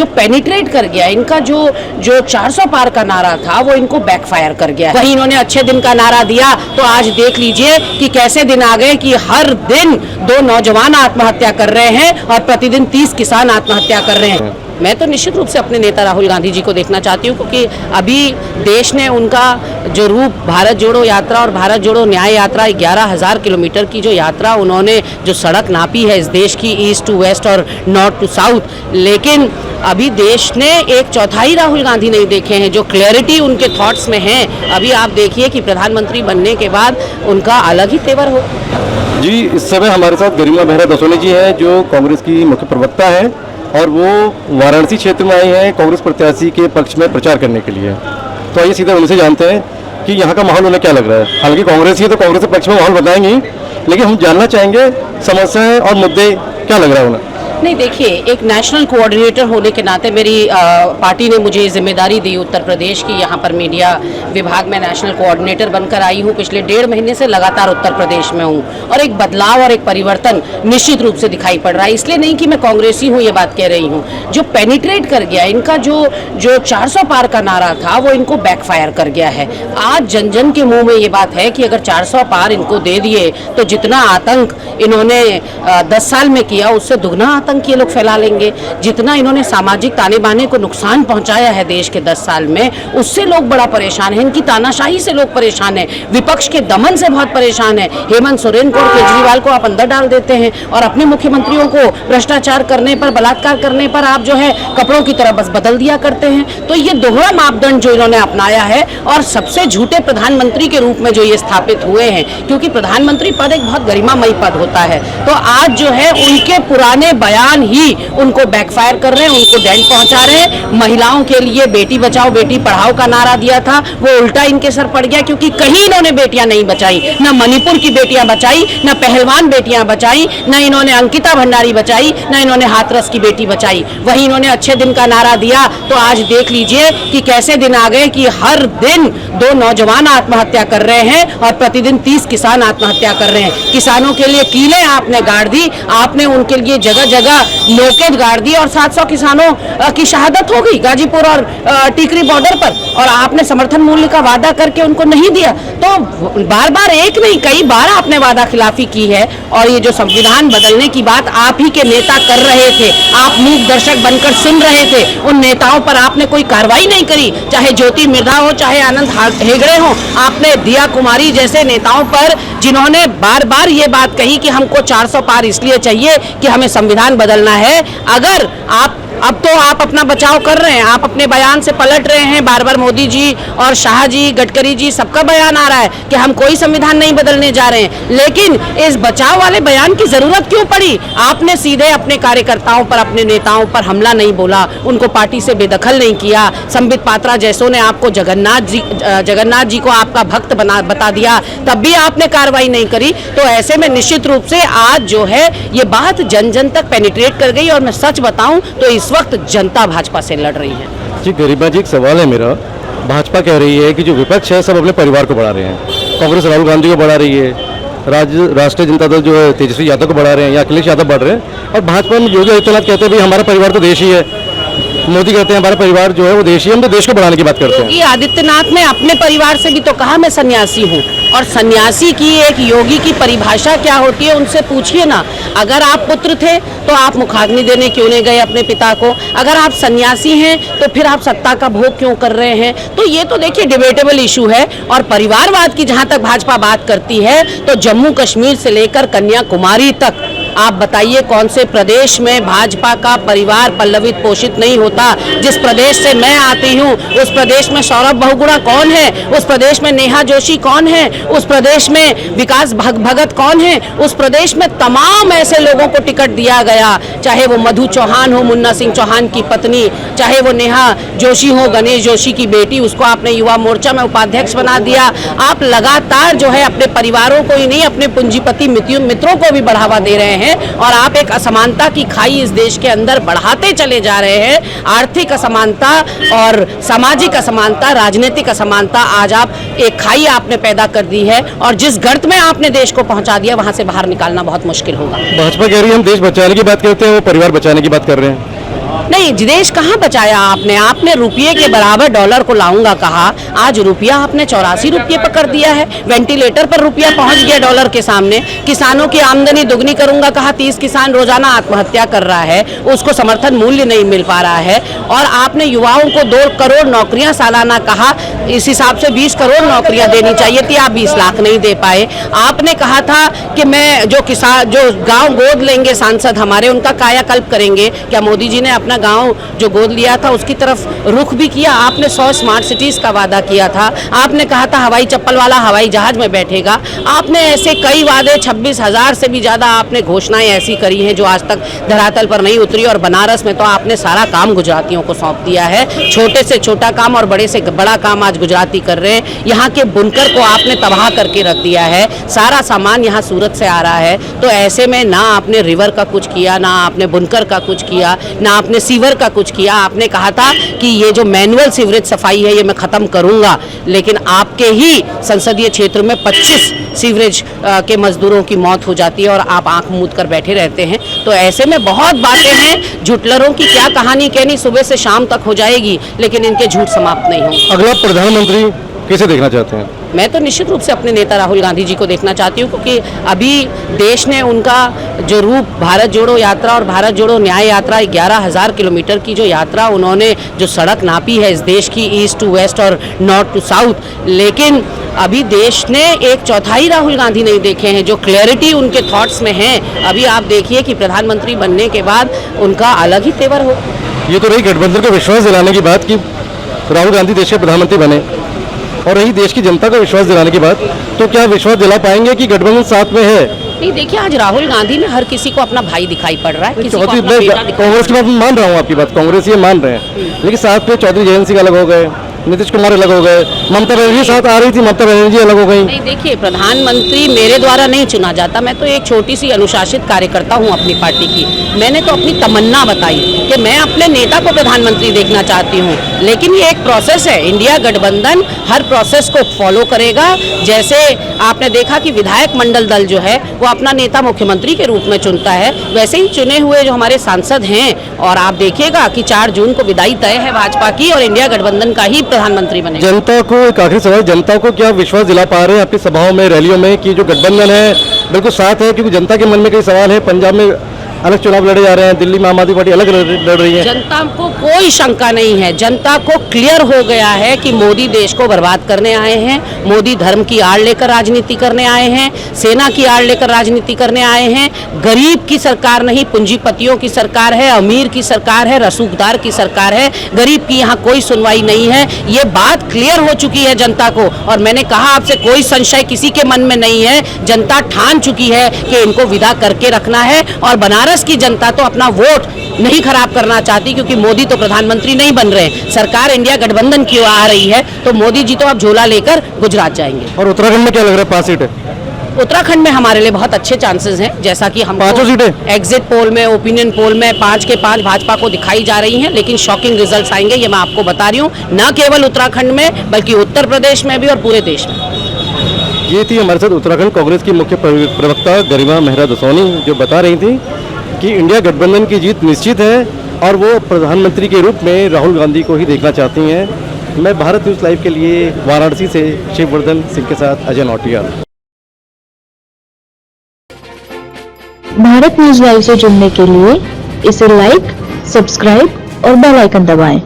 जो पेनिट्रेट कर गया, इनका जो 400 पार का नारा था वो इनको बैकफायर कर गया। वहीं इन्होंने अच्छे दिन का नारा दिया तो आज देख लीजिए कि कैसे दिन आ गए कि हर दिन 2 नौजवान आत्महत्या कर रहे हैं और प्रतिदिन 30 किसान आत्महत्या कर रहे हैं। मैं तो निश्चित रूप से अपने नेता राहुल गांधी जी को देखना चाहती हूँ, क्योंकि अभी देश ने उनका जो रूप भारत जोड़ो यात्रा और भारत जोड़ो न्याय यात्रा 11,000 किलोमीटर की जो यात्रा उन्होंने जो सड़क नापी है इस देश की, ईस्ट टू वेस्ट और नॉर्थ टू साउथ, लेकिन अभी देश ने 1/4 राहुल गांधी नहीं देखे हैं। जो क्लैरिटी उनके थॉट्स में है, अभी आप देखिए कि प्रधानमंत्री बनने के बाद उनका अलग ही तेवर हो। जी, इस समय हमारे साथ गरिमा बहरा दसोनी जी हैं, जो कांग्रेस की मुख्य प्रवक्ता है और वो वाराणसी क्षेत्र में आई हैं कांग्रेस प्रत्याशी के पक्ष में प्रचार करने के लिए। तो आइए सीधे उनसे जानते हैं कि यहाँ का माहौल उन्हें क्या लग रहा है। हालांकि कांग्रेस ही तो कांग्रेस के पक्ष में माहौल बताएंगे, लेकिन हम जानना चाहेंगे समस्याएं और मुद्दे क्या लग रहा है उन्हें। नहीं, देखिए, एक नेशनल कोऑर्डिनेटर होने के नाते मेरी पार्टी ने मुझे जिम्मेदारी दी उत्तर प्रदेश की। यहाँ पर मीडिया विभाग में नेशनल कोऑर्डिनेटर बनकर आई हूँ। पिछले 1.5 महीने से लगातार उत्तर प्रदेश में हूँ और एक बदलाव और एक परिवर्तन निश्चित रूप से दिखाई पड़ रहा है। इसलिए नहीं कि मैं कांग्रेसी हूँ, ये बात कह रही हूँ। जो पेनिट्रेट कर गया, इनका जो 400 पार का नारा था वो इनको बैकफायर कर गया है। आज जन जन के मुँह में ये बात है कि अगर 400 पार इनको दे दिए तो जितना आतंक इन्होंने 10 साल में किया उससे दुगना आतंक ये लोग फैला लेंगे। जितना इन्होंने सामाजिक ताने बाने को नुकसान पहुंचाया है देश के 10 साल में, उससे लोग बड़ा परेशान हैं। इनकी तानाशाही से लोग परेशान हैं, विपक्ष के दमन से बहुत परेशान है। हेमंत सोरेन को और केजरीवाल को आप अंदर डाल देते हैं और अपने मुख्यमंत्रियों को भ्रष्टाचार करने पर, बलात्कार करने पर आप जो है कपड़ों की तरह बस बदल दिया करते हैं। तो ये दोहरा मापदंड जो इन्होंने अपनाया है और सबसे झूठे प्रधानमंत्री के रूप में जो ये स्थापित हुए हैं, क्योंकि प्रधानमंत्री पद एक बहुत गरिमामयी पद होता है। तो आज जो है उनके पुराने बयान ही उनको बैकफायर कर रहे हैं, उनको डेंट पहुंचा रहे हैं। महिलाओं के लिए बेटी बचाओ बेटी पढ़ाओ का नारा दिया था, वो उल्टा इनके सर पड़ गया, क्योंकि कहीं इन्होंने बेटियां नहीं बचाई। न मणिपुर की बेटियां बचाई, न पहलवान बेटियां बचाई, न इन्होंने अंकिता भंडारी बचाई, न इन्होंने हाथरस की बेटी बचाई। वहीं इन्होंने अच्छे दिन का नारा दिया तो आज देख लीजिए कि कैसे दिन आ गए कि हर दिन 2 नौजवान आत्महत्या कर रहे हैं और प्रतिदिन 30 किसान आत्महत्या कर रहे हैं। किसानों के लिए कीलें आपने गाड़ दी, आपने उनके लिए जगह जगह लोकेज गाड़ दी और 700 किसानों की शहादत हो गई गाजीपुर और टिकरी बॉर्डर पर, और आपने समर्थन मूल्य का वादा करके उनको नहीं दिया। तो बार बार एक नहीं कई बार आपने वादा खिलाफी की है और ये जो संविधान बदलने की बात आप ही के नेता कर रहे थे, आप मूक दर्शक बनकर सुन रहे थे, उन नेताओं पर आपने कोई कार्रवाई नहीं करी। चाहे ज्योति मिर्धा हो, चाहे आनंद हेगड़े हो, आपने दिया कुमारी जैसे नेताओं पर, जिन्होंने बार बार ये बात कही कि हमको 400 पार इसलिए चाहिए कि हमें संविधान बदलना है। अगर आप अब तो आप अपना बचाव कर रहे हैं, आप अपने बयान से पलट रहे हैं। बार बार मोदी जी और शाह जी, गडकरी जी, सबका बयान आ रहा है कि हम कोई संविधान नहीं बदलने जा रहे हैं, लेकिन इस बचाव वाले बयान की जरूरत क्यों पड़ी? आपने सीधे अपने कार्यकर्ताओं पर, अपने नेताओं पर हमला नहीं बोला, उनको पार्टी से बेदखल नहीं किया। संबित पात्रा जैसों ने आपको जगन्नाथ जी को आपका भक्त बता दिया, तब भी आपने कार्रवाई नहीं करी। तो ऐसे में निश्चित रूप से आज जो है ये बात जन जन तक पेनिट्रेट कर गई और मैं सच बताऊं तो इस वक्त जनता भाजपा से लड़ रही है। जी, गरिमा जी, एक सवाल है मेरा। भाजपा कह रही है कि जो विपक्ष है सब अपने परिवार को बढ़ा रहे हैं। कांग्रेस राहुल गांधी को बढ़ा रही है, राष्ट्रीय जनता दल जो है तेजस्वी यादव को बढ़ा रहे हैं या अखिलेश यादव बढ़ रहे हैं, और भाजपा में योगी आदित्यनाथ कहते हैं भाई हमारा परिवार तो देश ही है। मोदी कहते हैं हमारा परिवार जो है वो देश ही, हम तो देश को बढ़ाने की बात करते हैं। योगी आदित्यनाथ ने अपने परिवार से भी तो कहा मैं सन्यासी हूँ, और सन्यासी की एक योगी की परिभाषा क्या होती है उनसे पूछिए ना। अगर आप पुत्र थे तो आप मुखाग्नि देने क्यों नहीं गए अपने पिता को? अगर आप सन्यासी हैं तो फिर आप सत्ता का भोग क्यों कर रहे हैं? तो ये तो देखिए डिबेटेबल इशू है। और परिवारवाद की जहाँ तक भाजपा बात करती है तो जम्मू कश्मीर से लेकर कन्याकुमारी तक आप बताइए कौन से प्रदेश में भाजपा का परिवार पल्लवित पोषित नहीं होता? जिस प्रदेश से मैं आती हूँ उस प्रदेश में सौरभ बहुगुणा कौन है? उस प्रदेश में नेहा जोशी कौन है? उस प्रदेश में विकास भगत कौन है? उस प्रदेश में तमाम ऐसे लोगों को टिकट दिया गया, चाहे वो मधु चौहान हो, मुन्ना सिंह चौहान की पत्नी, चाहे वो नेहा जोशी हो, गणेश जोशी की बेटी, उसको आपने युवा मोर्चा में उपाध्यक्ष बना दिया। आप लगातार जो है अपने परिवारों को ही नहीं अपने पूंजीपति मित्रों को भी बढ़ावा दे रहे हैं और आप एक असमानता की खाई इस देश के अंदर बढ़ाते चले जा रहे हैं। आर्थिक असमानता और सामाजिक असमानता, राजनीतिक असमानता, आज आप एक खाई आपने पैदा कर दी है और जिस गर्त में आपने देश को पहुंचा दिया वहां से बाहर निकालना बहुत मुश्किल होगा। भाजपा कह रही है हम देश बचाने की बात करते हैं, वो परिवार बचाने की बात कर रहे हैं। नहीं, देश कहाँ बचाया आपने? आपने रुपये के बराबर डॉलर को लाऊंगा कहा, आज रुपया आपने 84 रुपये पर कर दिया है। वेंटिलेटर पर रुपया पहुंच गया डॉलर के सामने। किसानों की आमदनी दुगनी करूंगा कहा, 30 किसान रोजाना आत्महत्या कर रहा है, उसको समर्थन मूल्य नहीं मिल पा रहा है। और आपने युवाओं को 2 करोड़ नौकरियां सालाना कहा, इस हिसाब से 20 करोड़ नौकरियां देनी चाहिए थी, आप 20 लाख नहीं दे पाए। आपने कहा था कि मैं जो गांव गोद लेंगे सांसद हमारे, उनका कायाकल्प करेंगे। क्या मोदी जी ने अपना गांव जो गोद लिया था उसकी तरफ रुख भी किया? आपने 100 स्मार्ट सिटीज का वादा किया था। आपने कहा था हवाई चप्पल वाला हवाई जहाज में बैठेगा। आपने ऐसे कई वादे, 26,000 से भी ज्यादा आपने घोषणाएं ऐसी करी हैं जो आज तक धरातल पर नहीं उतरी। और बनारस में तो आपने सारा काम गुजरातियों को सौंप दिया है। छोटे से छोटा काम और बड़े से बड़ा काम आज गुजराती कर रहे हैं। यहाँ के बुनकर को आपने तबाह करके रख दिया है। सारा सामान यहाँ सूरत से आ रहा है। तो ऐसे में ना आपने रिवर का कुछ किया, ना आपने बुनकर का कुछ किया, ना आपने सीवर का कुछ किया। आपने कहा था कि ये जो मैनुअल सीवरेज सफाई है ये मैं खत्म करूंगा, लेकिन आपके ही संसदीय क्षेत्र में 25 सीवरेज के मजदूरों की मौत हो जाती है और आप आंख मूंद कर बैठे रहते हैं। तो ऐसे में बहुत बातें हैं। झूठलरों की क्या कहानी कहनी, सुबह से शाम तक हो जाएगी, लेकिन इनके झूठ समाप्त नहीं होंगे। अगला प्रधानमंत्री कैसे देखना चाहते हैं? मैं तो निश्चित रूप से अपने नेता राहुल गांधी जी को देखना चाहती हूँ, क्योंकि अभी देश ने उनका जो रूप भारत जोड़ो यात्रा और भारत जोड़ो न्याय यात्रा, 11,000 किलोमीटर की जो यात्रा उन्होंने जो सड़क नापी है इस देश की, ईस्ट टू वेस्ट और नॉर्थ टू साउथ, लेकिन अभी देश ने 1/4 राहुल गांधी नहीं देखे हैं। जो क्लैरिटी उनके थॉट्स में है, अभी आप देखिए कि प्रधानमंत्री बनने के बाद उनका अलग ही तेवर हो। ये तो रही गठबंधन को विश्वास दिलाने की बात कि राहुल गांधी देश के प्रधानमंत्री बने, और रही देश की जनता को विश्वास दिलाने की बात, तो क्या विश्वास दिला पाएंगे कि गठबंधन साथ में है? नहीं, देखिए आज राहुल गांधी में हर किसी को अपना भाई दिखाई पड़ रहा है। किसी को चौधरी, अपना बेटा दिखाई कांग्रेस की बात मान रहा हूँ, आपकी बात कांग्रेस ये मान रहे हैं, लेकिन साथ में चौधरी जयंत सिंह अलग हो गए, नीतीश कुमार अलग हो गए, ममता बनर्जी साथ आ रही थी, ममता बनर्जी अलग हो गई। नहीं, देखिए प्रधानमंत्री मेरे द्वारा नहीं चुना जाता। मैं तो एक छोटी सी अनुशासित कार्यकर्ता हूं अपनी पार्टी की। मैंने तो अपनी तमन्ना बताई कि मैं अपने नेता को प्रधानमंत्री देखना चाहती हूं, लेकिन ये एक प्रोसेस है। इंडिया गठबंधन हर प्रोसेस को फॉलो करेगा। जैसे आपने देखा कि विधायक मंडल दल जो है वो अपना नेता मुख्यमंत्री के रूप में चुनता है, वैसे ही चुने हुए जो हमारे सांसद हैं, और आप देखिएगा कि 4 जून को विदाई तय है भाजपा की और इंडिया गठबंधन का ही प्रधानमंत्री बनेगा। जनता को एक आखिरी सवाल, जनता को क्या विश्वास दिला पा रहे हैं आपकी सभाओं में, रैलियों में, कि जो गठबंधन है बिल्कुल साथ है? क्योंकि जनता के मन में कई सवाल है। पंजाब में अलग चुनाव लड़े जा रहे हैं, दिल्ली में आम आदमी पार्टी अलग लड़ रही है। जनता को कोई शंका नहीं है। जनता को क्लियर हो गया है कि मोदी देश को बर्बाद करने आए हैं। मोदी धर्म की आड़ लेकर राजनीति करने आए हैं, सेना की आड़ लेकर राजनीति करने आए हैं। गरीब की सरकार नहीं, पूंजीपतियों की सरकार है, अमीर की सरकार है, रसूखदार की सरकार है। गरीब की यहाँ कोई सुनवाई नहीं है। ये बात क्लियर हो चुकी है जनता को, और मैंने कहा आपसे कोई संशय किसी के मन में नहीं है। जनता ठान चुकी है कि इनको विदा करके रखना है, और बनारस की जनता तो अपना वोट नहीं खराब करना चाहती, क्योंकि मोदी तो प्रधानमंत्री नहीं बन रहे, सरकार इंडिया गठबंधन की आ रही है। तो मोदी जी तो अब झोला लेकर गुजरात जाएंगे। और उत्तराखंड में क्या लग रहा है, 5 सीटें? उत्तराखंड में हमारे लिए बहुत अच्छे चांसेस हैं, जैसा कि हम 5 सीटें एग्जिट पोल में, ओपिनियन पोल में 5 के 5 भाजपा को दिखाई जा रही हैं, लेकिन शॉकिंग रिजल्ट्स आएंगे, ये मैं आपको बता रही हूँ। न केवल उत्तराखंड में बल्कि उत्तर प्रदेश में भी और पूरे देश में। ये थी हमारे साथ उत्तराखंड कांग्रेस की मुख्य प्रवक्ता गरिमा मेहरा दसोनी, जो बता रही थी कि इंडिया गठबंधन की जीत निश्चित है और वो प्रधानमंत्री के रूप में राहुल गांधी को ही देखना चाहती हैं। मैं भारत न्यूज़ लाइव के लिए वाराणसी से शिववर्धन सिंह के साथ अजय नौटियाल। भारत न्यूज़ लाइव से जुड़ने के लिए इसे लाइक, सब्सक्राइब और बेल आइकन दबाएं।